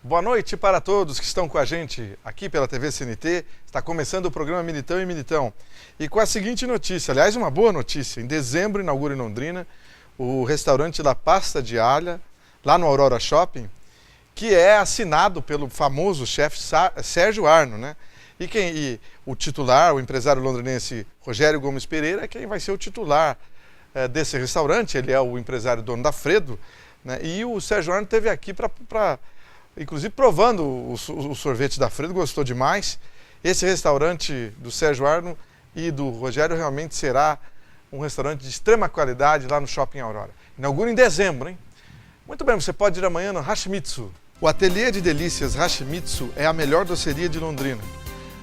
Boa noite para todos que estão com a gente aqui pela TV CNT. Está começando o programa Militão e Militão. E com a seguinte notícia, aliás, uma boa notícia. Em dezembro inaugura em Londrina o restaurante La Pasta di Aglia, lá no Aurora Shopping, que é assinado pelo famoso chefe Sérgio Arno, né? E o titular, o empresário londrinense Rogério Gomes Pereira, é quem vai ser o titular desse restaurante. Ele é o empresário dono da Fredo, né? E o Sérgio Arno esteve aqui inclusive provando o sorvete da Fredo, gostou demais. Esse restaurante do Sérgio Arno e do Rogério realmente será um restaurante de extrema qualidade lá no Shopping Aurora. Inaugura em dezembro, hein? Muito bem, você pode ir amanhã no Hashimitsu. O ateliê de delícias Hashimitsu é a melhor doceria de Londrina.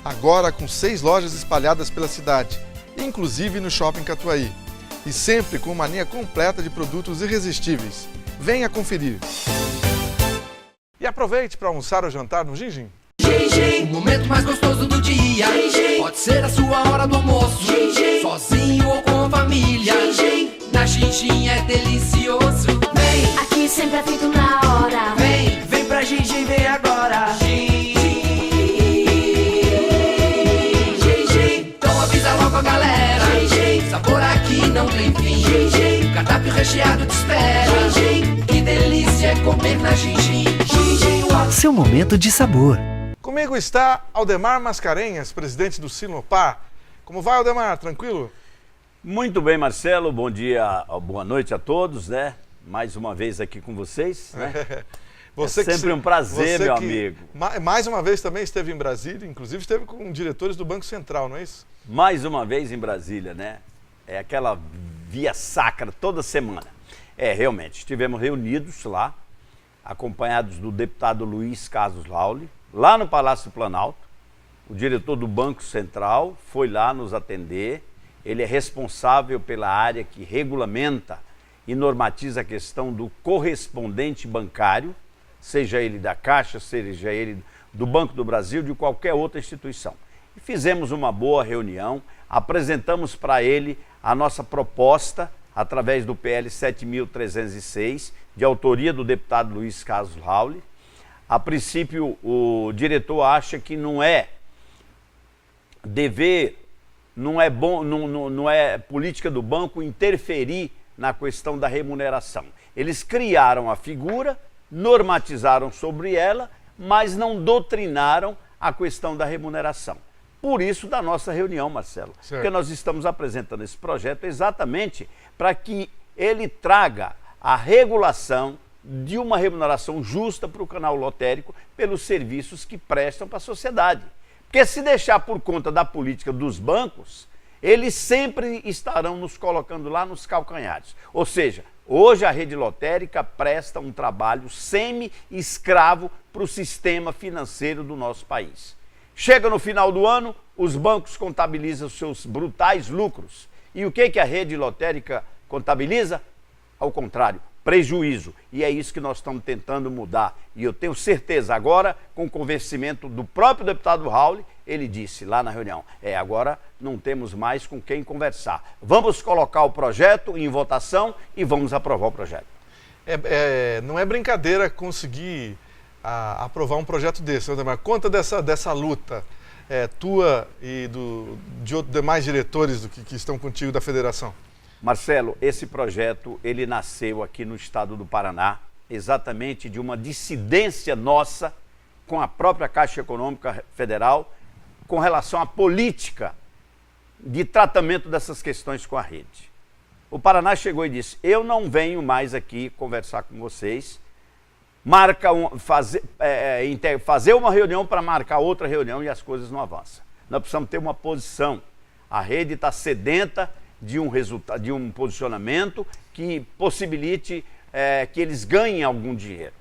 Agora com 6 lojas espalhadas pela cidade, inclusive no Shopping Catuaí. E sempre com uma linha completa de produtos irresistíveis. Venha conferir! E aproveite para almoçar ou jantar no Gin-Gin. Gin-Gin, o momento mais gostoso do dia. Gin-Gin, pode ser a sua hora do almoço. Gin-Gin, sozinho ou com a família. Gin-Gin, na Gin-Gin é delicioso. Vem, aqui sempre é feito na hora. Vem pra Gin-Gin, vem agora. Gin-Gin, então avisa logo a galera. Gin-Gin, sabor aqui não tem fim. Gin-Gin, cardápio recheado te espera. Gin-Gin, que delícia é comer na Gin-Gin. Seu momento de sabor. Comigo está Aldemar Mascarenhas, presidente do Sinopar. Como vai, Aldemar? Tranquilo? Muito bem, Marcelo. Bom dia, boa noite a todos, né? Mais uma vez aqui com vocês, né? Sempre um prazer, meu amigo. Mais uma vez também esteve em Brasília, inclusive esteve com diretores do Banco Central, não é isso? Mais uma vez em Brasília, né? É aquela via sacra toda semana. Realmente, estivemos reunidos lá, acompanhados do deputado Luiz Carlos Rauli, lá no Palácio do Planalto. O diretor do Banco Central foi lá nos atender. Ele é responsável pela área que regulamenta e normatiza a questão do correspondente bancário, seja ele da Caixa, seja ele do Banco do Brasil, de qualquer outra instituição. E fizemos uma boa reunião, apresentamos para ele a nossa proposta através do PL 7.306, de autoria do deputado Luiz Carlos Rauli. A princípio, o diretor acha que não é bom, não é política do banco interferir na questão da remuneração. Eles criaram a figura, normatizaram sobre ela, mas não doutrinaram a questão da remuneração. Por isso da nossa reunião, Marcelo. Certo. Porque nós estamos apresentando esse projeto exatamente para que ele traga a regulação de uma remuneração justa para o canal lotérico pelos serviços que prestam para a sociedade. Porque se deixar por conta da política dos bancos, eles sempre estarão nos colocando lá nos calcanhares. Ou seja, hoje a rede lotérica presta um trabalho semi-escravo para o sistema financeiro do nosso país. Chega no final do ano, os bancos contabilizam seus brutais lucros. E o que a rede lotérica contabiliza? Ao contrário, prejuízo. E é isso que nós estamos tentando mudar. E eu tenho certeza, agora, com o convencimento do próprio deputado Rauli, ele disse lá na reunião, agora não temos mais com quem conversar. Vamos colocar o projeto em votação e vamos aprovar o projeto. Não é brincadeira conseguir aprovar um projeto desse, Aldemar. Conta dessa luta tua e de demais diretores que estão contigo da federação. Marcelo, esse projeto ele nasceu aqui no estado do Paraná, exatamente de uma dissidência nossa com a própria Caixa Econômica Federal com relação à política de tratamento dessas questões com a rede. O Paraná chegou e disse, eu não venho mais aqui conversar com vocês, fazer uma reunião para marcar outra reunião e as coisas não avançam. Nós precisamos ter uma posição. A rede está sedenta de um posicionamento que possibilite que eles ganhem algum dinheiro.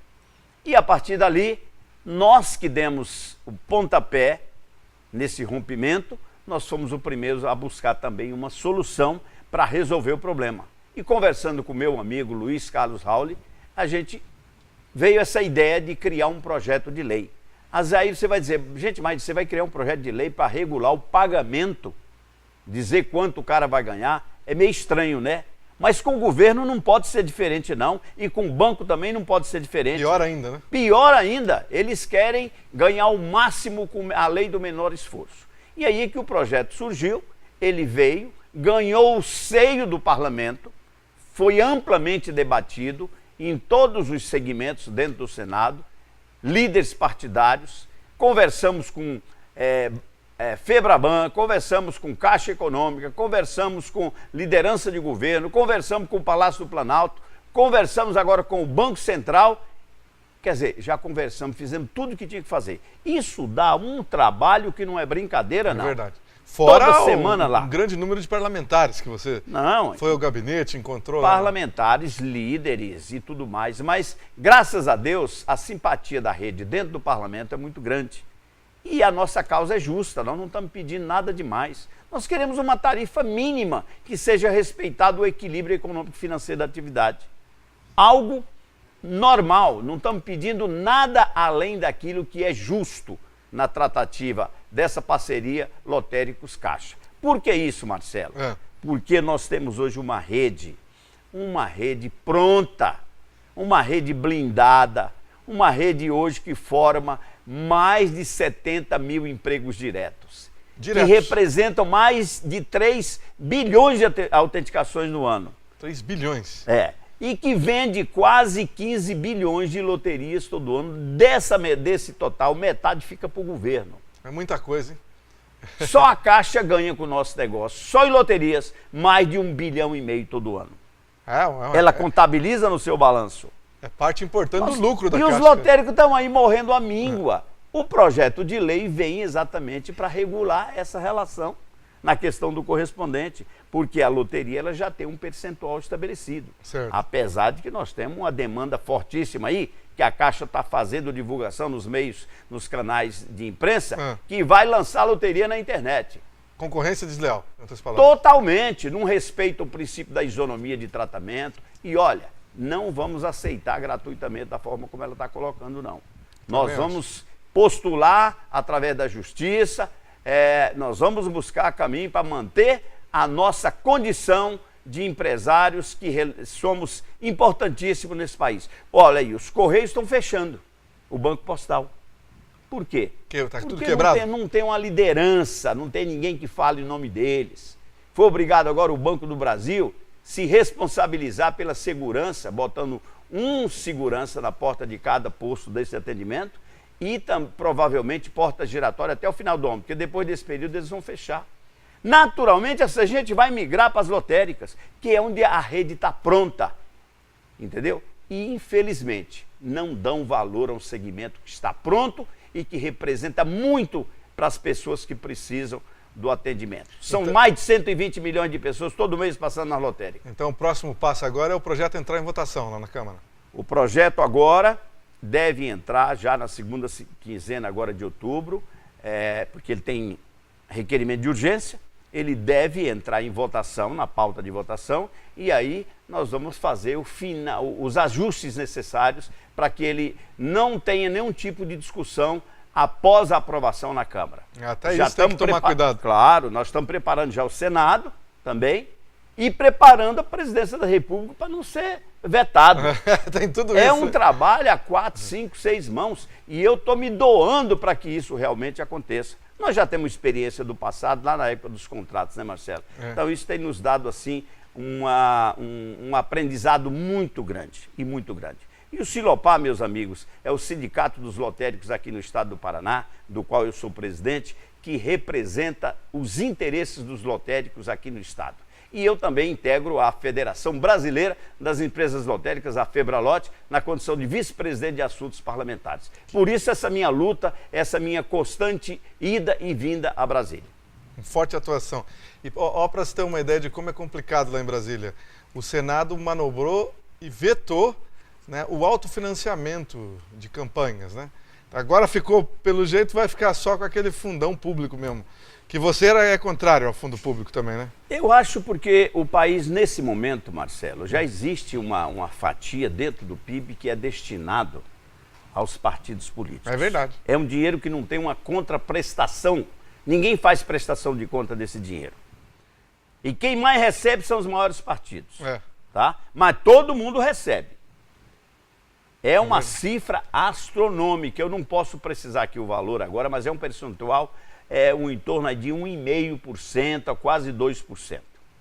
E a partir dali, nós que demos o pontapé nesse rompimento, nós fomos os primeiros a buscar também uma solução para resolver o problema. E conversando com o meu amigo Luiz Carlos Rauli, a gente veio essa ideia de criar um projeto de lei. Mas aí você vai dizer, gente, mas você vai criar um projeto de lei para regular o pagamento, dizer quanto o cara vai ganhar? É meio estranho, né? Mas com o governo não pode ser diferente, não. E com o banco também não pode ser diferente. Pior ainda, né? Pior ainda, eles querem ganhar o máximo com a lei do menor esforço. E aí que o projeto surgiu, ele veio, ganhou o seio do parlamento, foi amplamente debatido em todos os segmentos dentro do Senado, líderes partidários, conversamos com Febraban, conversamos com Caixa Econômica, conversamos com liderança de governo, conversamos com o Palácio do Planalto, conversamos agora com o Banco Central. Quer dizer, já conversamos, fizemos tudo o que tinha que fazer. Isso dá um trabalho que não é brincadeira, não. É verdade. Fora toda semana lá. Um grande número de parlamentares que você foi ao gabinete, encontrou parlamentares, líderes e tudo mais. Mas, graças a Deus, a simpatia da rede dentro do parlamento é muito grande. E a nossa causa é justa, nós não estamos pedindo nada demais. Nós queremos uma tarifa mínima que seja respeitado o equilíbrio econômico e financeiro da atividade. Algo normal, não estamos pedindo nada além daquilo que é justo na tratativa dessa parceria Lotéricos-Caixa. Por que isso, Marcelo? Porque nós temos hoje uma rede pronta, uma rede blindada, uma rede hoje que forma mais de 70 mil empregos diretos. Que representam mais de 3 bilhões de autenticações no ano. 3 bilhões? E que vende quase 15 bilhões de loterias todo ano. Desse total, metade fica para o governo. É muita coisa, hein? Só a Caixa ganha com o nosso negócio. Só em loterias, mais de 1,5 bilhão todo ano. Ela contabiliza no seu balanço. É parte importante do lucro da Caixa. E os lotéricos estão aí morrendo à míngua. O projeto de lei vem exatamente para regular essa relação na questão do correspondente, porque a loteria ela já tem um percentual estabelecido. Certo. Apesar de que nós temos uma demanda fortíssima aí, que a Caixa está fazendo divulgação nos meios, nos canais de imprensa, que vai lançar a loteria na internet. Concorrência desleal, em outras palavras. Totalmente, não respeita o princípio da isonomia de tratamento. E olha, não vamos aceitar gratuitamente da forma como ela está colocando, não. Nós vamos postular através da justiça, nós vamos buscar caminho para manter a nossa condição de empresários que somos importantíssimos nesse país. Olha aí, os Correios estão fechando o Banco Postal. Por quê? Está tudo Porque quebrado? Não tem uma liderança, não tem ninguém que fale em nome deles. Foi obrigado agora o Banco do Brasil se responsabilizar pela segurança, botando um segurança na porta de cada posto desse atendimento e provavelmente porta giratória até o final do ano, porque depois desse período eles vão fechar. Naturalmente, essa gente vai migrar para as lotéricas, que é onde a rede está pronta, entendeu? E, infelizmente, não dão valor a um segmento que está pronto e que representa muito para as pessoas que precisam do atendimento. São mais de 120 milhões de pessoas todo mês passando nas lotéricas. Então, o próximo passo agora é o projeto entrar em votação lá na Câmara. O projeto agora deve entrar já na segunda quinzena agora de outubro, porque ele tem requerimento de urgência. Ele deve entrar em votação, na pauta de votação, e aí nós vamos fazer os ajustes necessários para que ele não tenha nenhum tipo de discussão após a aprovação na Câmara. Até isso tem que tomar cuidado. Claro, nós estamos preparando já o Senado também e preparando a Presidência da República para não ser vetado. Tem tudo É isso. um trabalho a 4, 5, 6 mãos e eu estou me doando para que isso realmente aconteça. Nós já temos experiência do passado, lá na época dos contratos, né, Marcelo? Então isso tem nos dado, assim, um aprendizado muito grande, e muito grande. E o Silopar, meus amigos, é o Sindicato dos Lotéricos aqui no estado do Paraná, do qual eu sou presidente, que representa os interesses dos lotéricos aqui no estado. E eu também integro a Federação Brasileira das Empresas Lotéricas, a Febralote, na condição de vice-presidente de assuntos parlamentares. Por isso essa minha luta, essa minha constante ida e vinda a Brasília. Forte atuação. E para você ter uma ideia de como é complicado lá em Brasília, o Senado manobrou e vetou, né, o autofinanciamento de campanhas, né? Agora ficou, pelo jeito, vai ficar só com aquele fundão público mesmo. Que você é contrário ao fundo público também, né? Eu acho porque o país, nesse momento, Marcelo, já existe uma fatia dentro do PIB que é destinado aos partidos políticos. É verdade. É um dinheiro que não tem uma contraprestação. Ninguém faz prestação de conta desse dinheiro. E quem mais recebe são os maiores partidos. tá? Mas todo mundo recebe. É uma cifra astronômica. Eu não posso precisar aqui o valor agora, mas é um percentual em torno de 1,5% a quase 2%.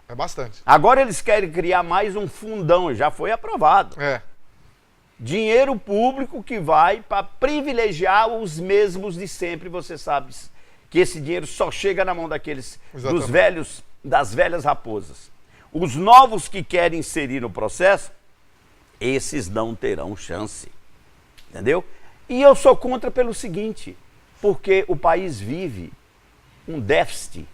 É bastante. Agora eles querem criar mais um fundão, já foi aprovado. Dinheiro público que vai para privilegiar os mesmos de sempre. Você sabe que esse dinheiro só chega na mão daqueles das velhas raposas. Os novos que querem inserir no processo, esses não terão chance. Entendeu? E eu sou contra pelo seguinte, porque o país vive um déficit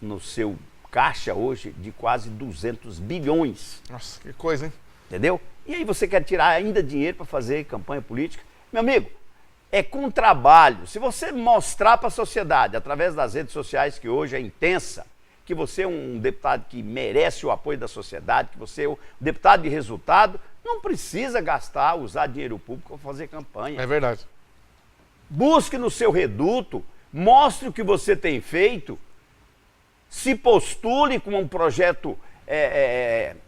no seu caixa hoje de quase 200 bilhões. Nossa, que coisa, hein? Entendeu? E aí você quer tirar ainda dinheiro para fazer campanha política? Meu amigo, é com trabalho. Se você mostrar para a sociedade, através das redes sociais, que hoje é intensa, que você é um deputado que merece o apoio da sociedade, que você é um deputado de resultado, não precisa usar dinheiro público para fazer campanha. É verdade. Busque no seu reduto, mostre o que você tem feito, se postule com um projeto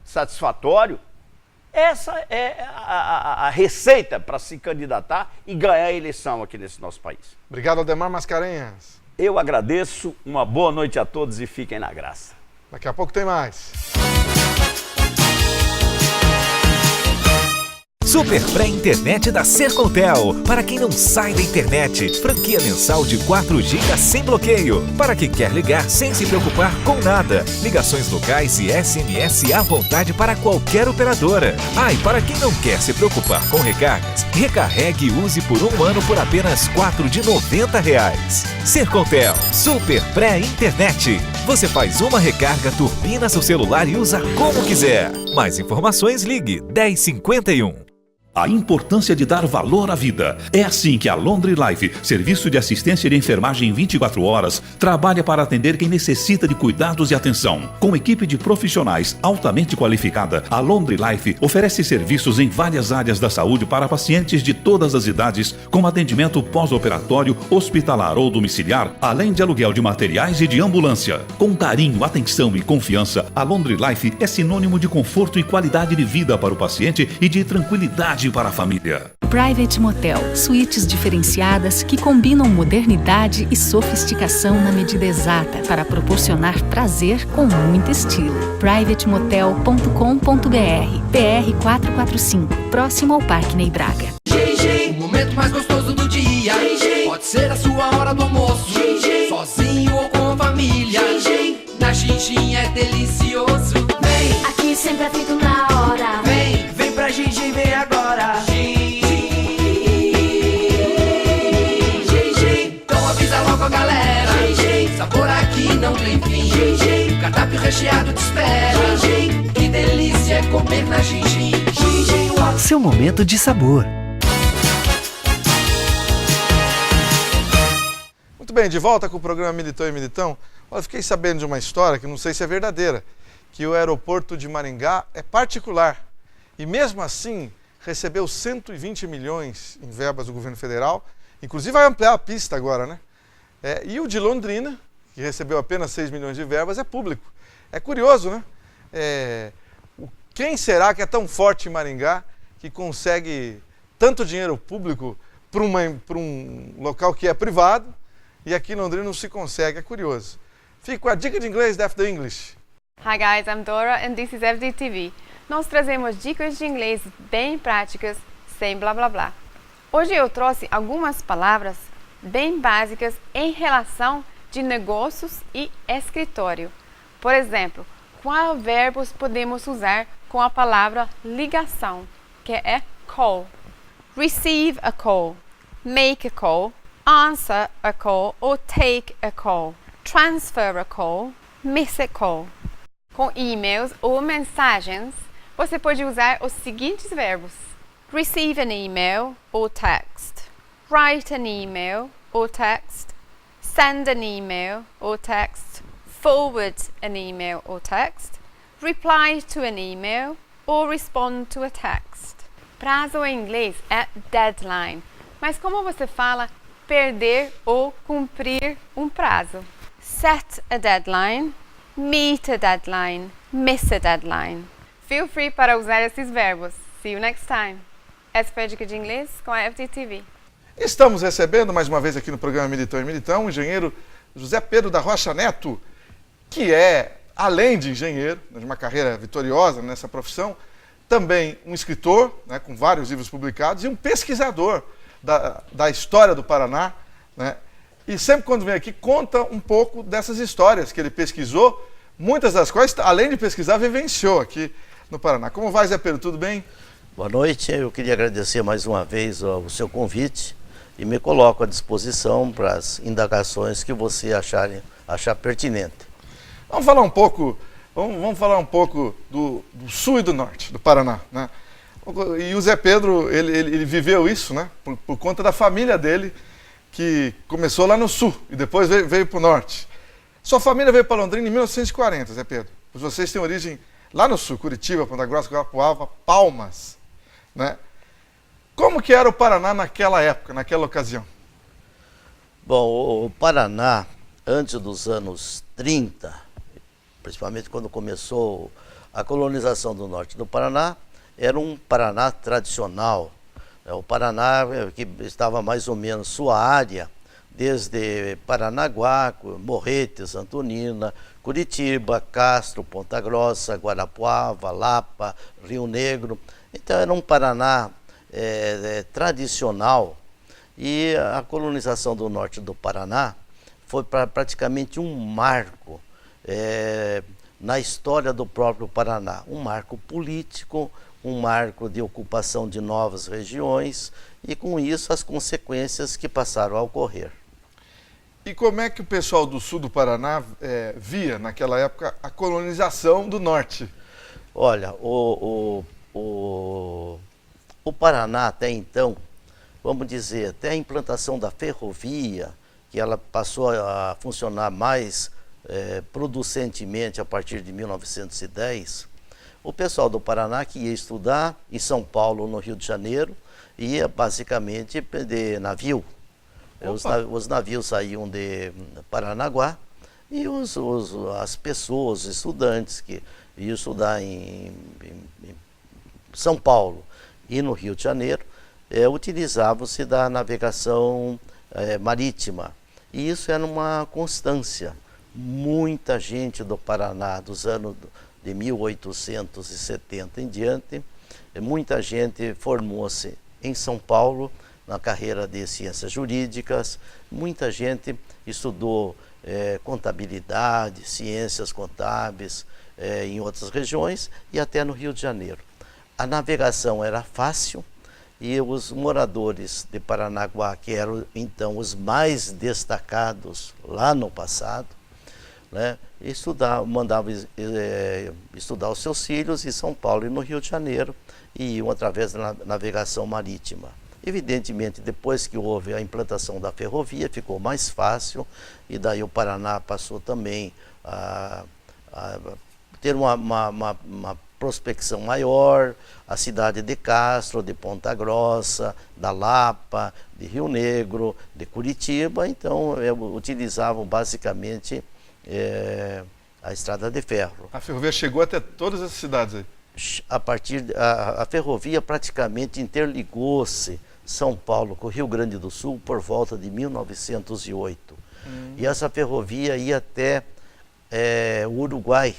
satisfatório. Essa é a receita para se candidatar e ganhar a eleição aqui nesse nosso país. Obrigado, Aldemar Mascarenhas. Eu agradeço, uma boa noite a todos e fiquem na graça. Daqui a pouco tem mais. Super pré-internet da Sercontel. Para quem não sai da internet, franquia mensal de 4 GB sem bloqueio. Para quem quer ligar sem se preocupar com nada. Ligações locais e SMS à vontade para qualquer operadora. E para quem não quer se preocupar com recargas, recarregue e use por 1 ano por apenas R$ 4,90. Sercontel, super pré-internet. Você faz uma recarga, turbina seu celular e usa como quiser. Mais informações, ligue 1051. A importância de dar valor à vida. É assim que a Laundry Life, serviço de assistência de enfermagem 24 horas, trabalha para atender quem necessita de cuidados e atenção. Com equipe de profissionais altamente qualificada, a Laundry Life oferece serviços em várias áreas da saúde para pacientes de todas as idades, com atendimento pós-operatório, hospitalar ou domiciliar, além de aluguel de materiais e de ambulância. Com carinho, atenção e confiança, a Laundry Life é sinônimo de conforto e qualidade de vida para o paciente e de tranquilidade para a família. Private Motel, suítes diferenciadas que combinam modernidade e sofisticação na medida exata para proporcionar prazer com muito estilo. privatemotel.com.br, PR 445, próximo ao Parque Ney Braga. O momento mais gostoso do dia pode ser a sua hora do almoço, sozinho ou com a família. Na Xinxin é delicioso. Vem, Aqui sempre é feito na hora. vem pra Xinxin, vem agora. Então avisa logo a galera. Sabor aqui não tem fim. O cardápio recheado te espera. Que delícia é comer na Xinxin. Seu momento de sabor. Muito bem, de volta com o programa Militão e Militão. Olha, fiquei sabendo de uma história que não sei se é verdadeira, que o aeroporto de Maringá é particular e mesmo assim recebeu 120 milhões em verbas do governo federal, inclusive vai ampliar a pista agora, né? E o de Londrina, que recebeu apenas 6 milhões de verbas, é público. É curioso, né? Quem será que é tão forte em Maringá que consegue tanto dinheiro público para um local que é privado e aqui em Londrina não se consegue? É curioso. Fique com a dica de inglês da FD English. Hi guys, I'm Dora and this is FDTV. Nós trazemos dicas de inglês bem práticas, sem blá blá blá. Hoje eu trouxe algumas palavras bem básicas em relação de negócios e escritório. Por exemplo, quais verbos podemos usar com a palavra ligação, que é call? Receive a call, make a call, answer a call ou take a call, transfer a call, miss a call. Com e-mails ou mensagens, você pode usar os seguintes verbos: receive an email ou text, write an email ou text, send an email ou text, forward an email ou text, reply to an email ou respond to a text. Prazo em inglês é deadline, mas como você fala perder ou cumprir um prazo? Set a deadline, meet a deadline, miss a deadline. Feel free para usar esses verbos. See you next time. Essa foi a dica de inglês com a FDTV. Estamos recebendo mais uma vez aqui no programa Militão e Militão o engenheiro José Pedro da Rocha Neto, que é, além de engenheiro, de uma carreira vitoriosa nessa profissão, também um escritor, né, com vários livros publicados, e um pesquisador da história do Paraná, né? E sempre quando vem aqui conta um pouco dessas histórias que ele pesquisou, muitas das quais, além de pesquisar, vivenciou aqui no Paraná. Como vai, Zé Pedro? Tudo bem? Boa noite, eu queria agradecer mais uma vez o seu convite e me coloco à disposição para as indagações que você achar pertinente. Vamos falar um pouco, vamos falar um pouco do sul e do norte do Paraná, né? E o Zé Pedro, ele viveu isso, né? Por conta da família dele, que começou lá no sul e depois veio para o norte. Sua família veio para Londrina em 1940, Zé Pedro. Vocês têm origem lá no sul, Curitiba, Ponta Grossa, Guarapuava, Palmas, né? Como que era o Paraná naquela época, naquela ocasião? Bom, o Paraná, antes dos anos 30, principalmente quando começou a colonização do norte do Paraná, era um Paraná tradicional. O Paraná que estava mais ou menos sua área, desde Paranaguá, Morretes, Antonina, Curitiba, Castro, Ponta Grossa, Guarapuava, Lapa, Rio Negro. Então era um Paraná tradicional, e a colonização do norte do Paraná foi praticamente um marco na história do próprio Paraná, um marco político, um marco de ocupação de novas regiões e com isso as consequências que passaram a ocorrer. E como é que o pessoal do sul do Paraná via naquela época a colonização do norte? Olha, o Paraná até então, vamos dizer, até a implantação da ferrovia, que ela passou a funcionar mais producentemente a partir de 1910, o pessoal do Paraná que ia estudar em São Paulo, no Rio de Janeiro, ia basicamente de navio. Os navios saíam de Paranaguá e as pessoas, os estudantes que iam estudar em São Paulo e no Rio de Janeiro, utilizavam-se da navegação marítima. E isso era uma constância. Muita gente do Paraná, dos anos de 1870 em diante, muita gente formou-se em São Paulo na carreira de ciências jurídicas, muita gente estudou contabilidade, ciências contábeis em outras regiões e até no Rio de Janeiro. A navegação era fácil e os moradores de Paranaguá, que eram então os mais destacados lá no passado, né, mandavam estudar os seus filhos em São Paulo e no Rio de Janeiro e iam através da navegação marítima. Evidentemente, depois que houve a implantação da ferrovia, ficou mais fácil e daí o Paraná passou também a ter uma prospecção maior, a cidade de Castro, de Ponta Grossa, da Lapa, de Rio Negro, de Curitiba, então utilizavam basicamente a estrada de ferro. A ferrovia chegou até todas as cidades aí? A ferrovia praticamente interligou-se São Paulo com o Rio Grande do Sul por volta de 1908. E essa ferrovia ia até o Uruguai.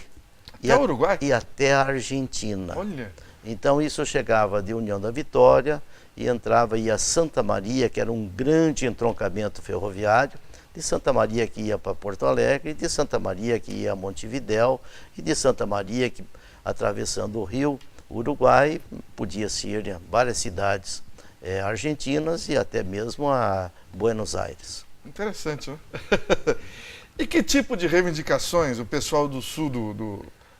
Até o Uruguai? E até a Argentina. Olha. Então isso chegava de União da Vitória e ia a Santa Maria, que era um grande entroncamento ferroviário, de Santa Maria que ia para Porto Alegre, de Santa Maria que ia a Montevidéu, e de Santa Maria que, atravessando o Rio Uruguai, podia-se ir a várias cidades argentinas e até mesmo a Buenos Aires. Interessante, né? E que tipo de reivindicações o pessoal do sul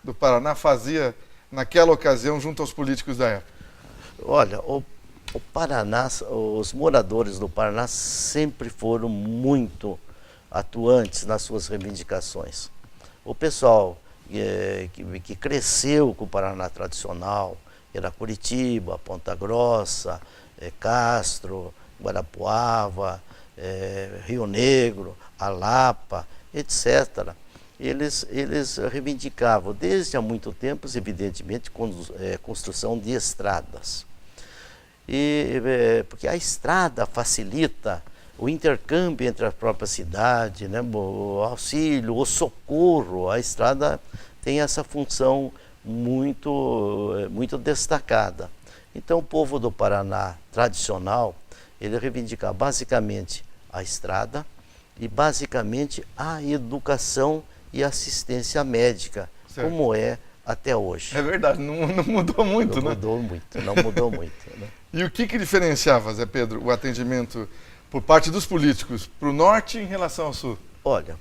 do Paraná fazia naquela ocasião junto aos políticos da época? Olha, o Paraná, os moradores do Paraná sempre foram muito atuantes nas suas reivindicações. O pessoal que cresceu com o Paraná tradicional, era Curitiba, Ponta Grossa, Castro, Guarapuava, Rio Negro, a Lapa, etc. eles reivindicavam desde há muito tempo, evidentemente, construção de estradas. Porque a estrada facilita o intercâmbio entre a própria cidade, né, o auxílio, o socorro. A estrada tem essa função muito destacada. Então o povo do Paraná tradicional, ele reivindica basicamente a estrada e basicamente a educação e assistência médica, certo, como é até hoje. É verdade, não mudou muito, não né? Não mudou muito. Né? E o que diferenciava, Zé Pedro, o atendimento por parte dos políticos para o norte em relação ao sul? Olha,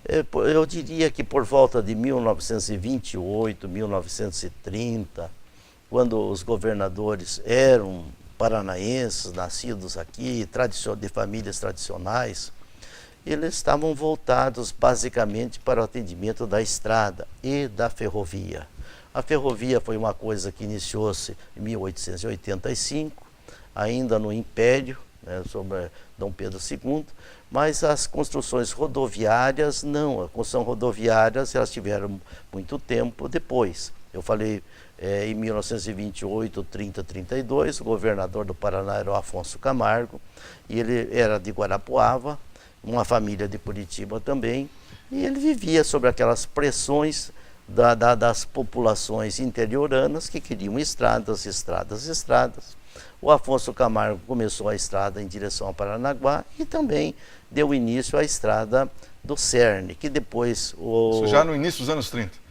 eu diria que por volta de 1928, 1930, quando os governadores eram paranaenses, nascidos aqui, de famílias tradicionais, eles estavam voltados basicamente para o atendimento da estrada e da ferrovia. A ferrovia foi uma coisa que iniciou-se em 1885, ainda no Império, né, sob Dom Pedro II, mas as construções rodoviárias não. As construções rodoviárias elas tiveram muito tempo depois. Eu falei em 1928, 30, 32, o governador do Paraná era o Afonso Camargo, e ele era de Guarapuava, uma família de Curitiba também, e ele vivia sobre aquelas pressões das populações interioranas que queriam estradas. O Afonso Camargo começou a estrada em direção ao Paranaguá e também deu início à estrada do Cerne, que depois... Isso já no início dos anos 30?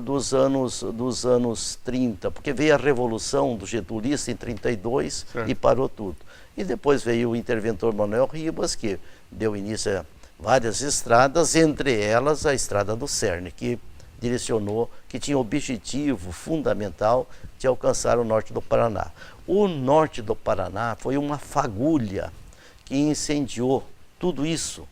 Dos anos 30, porque veio a Revolução do Getulista em 32 certo, e parou tudo. E depois veio o interventor Manuel Ribas, que deu início a várias estradas, entre elas a estrada do Cerne, que direcionou, que tinha o objetivo fundamental de alcançar o norte do Paraná. O norte do Paraná foi uma fagulha que incendiou tudo isso,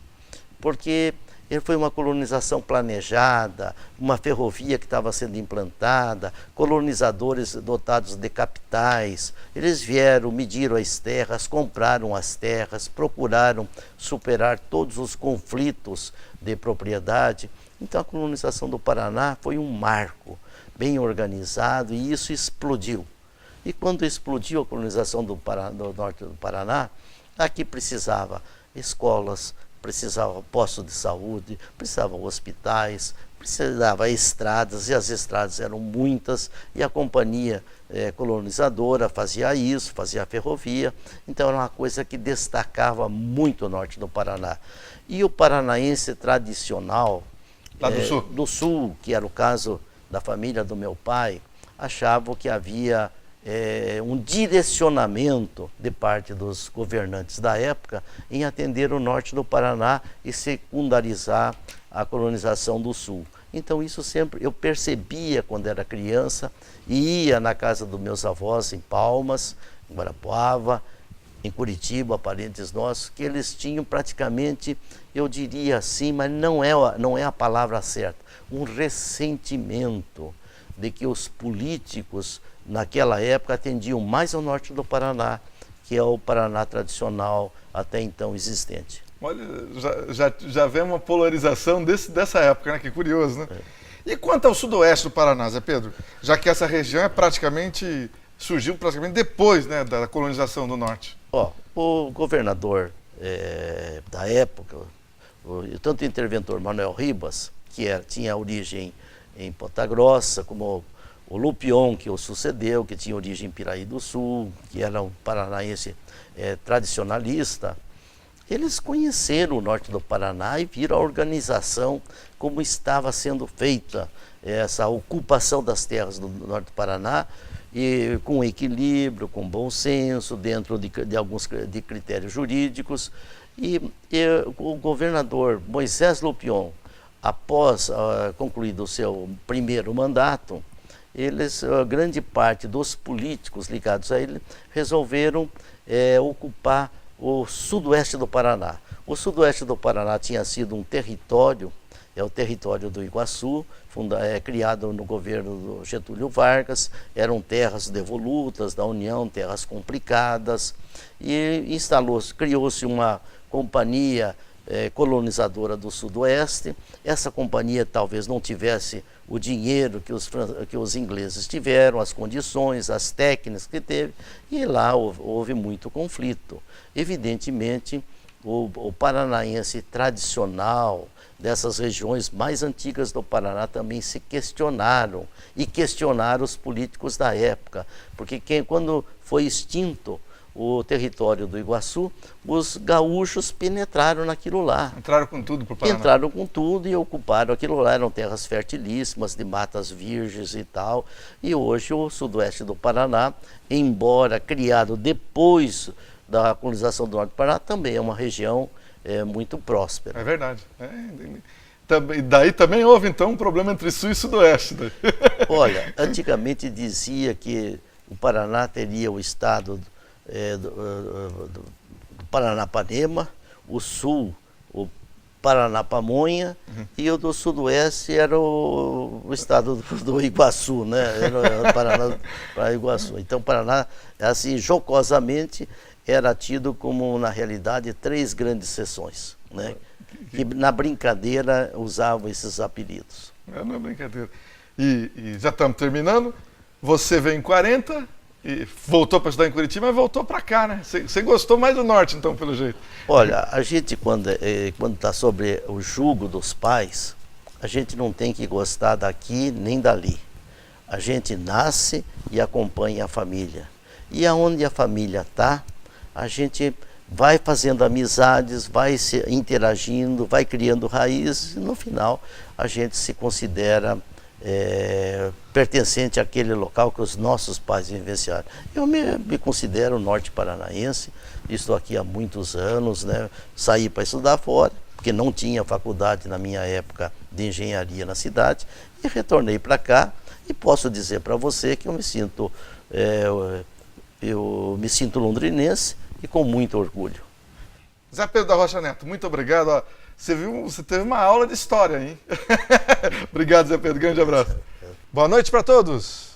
porque ele foi uma colonização planejada, uma ferrovia que estava sendo implantada, colonizadores dotados de capitais. Eles vieram, mediram as terras, compraram as terras, procuraram superar todos os conflitos de propriedade. Então a colonização do Paraná foi um marco bem organizado e isso explodiu. E quando explodiu a colonização do norte do Paraná, aqui precisava escolas, precisava postos de saúde, precisavam hospitais, precisava estradas, e as estradas eram muitas, e a companhia colonizadora fazia isso, fazia a ferrovia, então era uma coisa que destacava muito o norte do Paraná. E o paranaense tradicional, lá do sul, que era o caso da família do meu pai, achavam que havia um direcionamento de parte dos governantes da época em atender o norte do Paraná e secundarizar a colonização do sul. Então isso sempre eu percebia quando era criança, e ia na casa dos meus avós em Palmas, em Guarapuava, em Curitiba, parentes nossos, que eles tinham praticamente, eu diria assim, mas não é a palavra certa, um ressentimento de que os políticos naquela época atendiam mais ao norte do Paraná, que é o Paraná tradicional até então existente. Olha, já vê uma polarização dessa época, né? Que curioso, né? E quanto ao sudoeste do Paraná, Zé Pedro? Já que essa região surgiu praticamente depois, né, da colonização do norte. O governador da época, tanto o interventor Manuel Ribas, que tinha origem em Ponta Grossa, como o Lupion, que o sucedeu, que tinha origem em Piraí do Sul, que era um paranaense tradicionalista, eles conheceram o norte do Paraná e viram a organização, como estava sendo feita essa ocupação das terras do norte do Paraná, e com equilíbrio, com bom senso, dentro de alguns critérios jurídicos. E o governador Moisés Lupion, após concluído o seu primeiro mandato, grande parte dos políticos ligados a ele resolveram ocupar o sudoeste do Paraná. O sudoeste do Paraná tinha sido um território, o território do Iguaçu, criado no governo do Getúlio Vargas, eram terras devolutas da União, terras complicadas, e criou-se uma companhia colonizadora do Sudoeste. Essa companhia talvez não tivesse o dinheiro que os ingleses tiveram, as condições, as técnicas que teve, e lá houve muito conflito. Evidentemente, o paranaense tradicional, dessas regiões mais antigas do Paraná, também se questionaram, e questionaram os políticos da época, porque quando foi extinto o território do Iguaçu, os gaúchos penetraram naquilo lá. Entraram com tudo para o Paraná. Entraram com tudo e ocuparam aquilo lá, eram terras fertilíssimas, de matas virgens e tal. E hoje o sudoeste do Paraná, embora criado depois da colonização do norte do Paraná, também é uma região muito próspera. É verdade. Daí também houve, então, um problema entre sul e sudoeste. Olha, antigamente dizia que o Paraná teria o estado do Paranapanema, o sul, o Paranapamonha, e o do sudoeste era o estado do Iguaçu, né? Era o Paraná para Iguaçu. Então, o Paraná, assim, jocosamente, era tido como, na realidade, 3 grandes seções, né? Que na brincadeira usavam esses apelidos. Não é brincadeira. E já estamos terminando. Você veio em 40 e voltou para estudar em Curitiba, mas voltou para cá, né? Você gostou mais do norte, então, pelo jeito. Olha, a gente, quando está sobre o jugo dos pais, a gente não tem que gostar daqui nem dali. A gente nasce e acompanha a família. E aonde a família está, a gente vai fazendo amizades, vai se interagindo, vai criando raízes, e no final a gente se considera pertencente àquele local que os nossos pais vivenciaram. Eu me considero norte paranaense, estou aqui há muitos anos, né? Saí para estudar fora, porque não tinha faculdade na minha época de engenharia na cidade, e retornei para cá, e posso dizer para você que eu me sinto londrinense, e com muito orgulho. Zé Pedro da Rocha Neto, muito obrigado. Ó, você teve uma aula de história, hein? Obrigado, Zé Pedro. Grande abraço. Boa noite para todos.